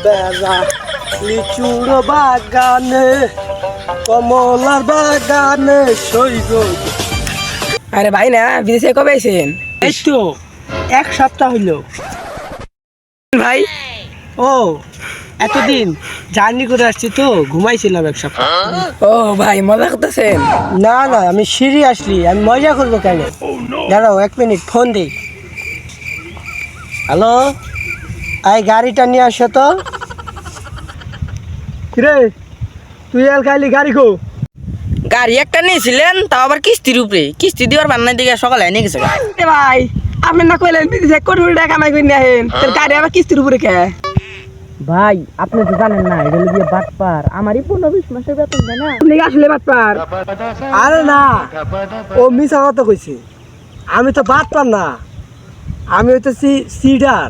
বেজা লিচুর বাগানে কমলার বাগানে সইব। আরে ভাই না বিদেশে কবে আইছেন? এই তো 1 সপ্তাহ হইল ভাই ও। এতদিন জার্নি করে আসছি তো ঘুমাইছিলাম 1 সপ্তাহ। ও ভাই মজা করতেছেন? না না, আমি সিরিয়াসলি, আমি মজা করবো কেন? দাঁড়াও 1 মিনিট, ফোন দিই। হ্যালো, আই গাড়িটা নিয়ে আসো তো। কিরে তুই এল খাইলি গাড়ি কো? গাড়ি একটা নিয়েছিলেন, তাও আবার কিস্তির উপরে। কিস্তি দেওয়ার বান্নার দিকে সকালে এনে গেছে ভাই। আপনি না কইলেন বিদেশে কোটি কোটি টাকা কামাই করে নিয়ে আহেন, গাড়ি আবার কিস্তির উপরে কে? ভাই আপনি তো জানেন না, এটা হলো গিয়ে বাটপার। আমারই 15-20 মাসের বেতন দেয় না। আপনি আসলে বাটপার? আরে না, ও মিছা কথা কইছে। আমি তো বাটপার না, আমি হইতেছি সিডার।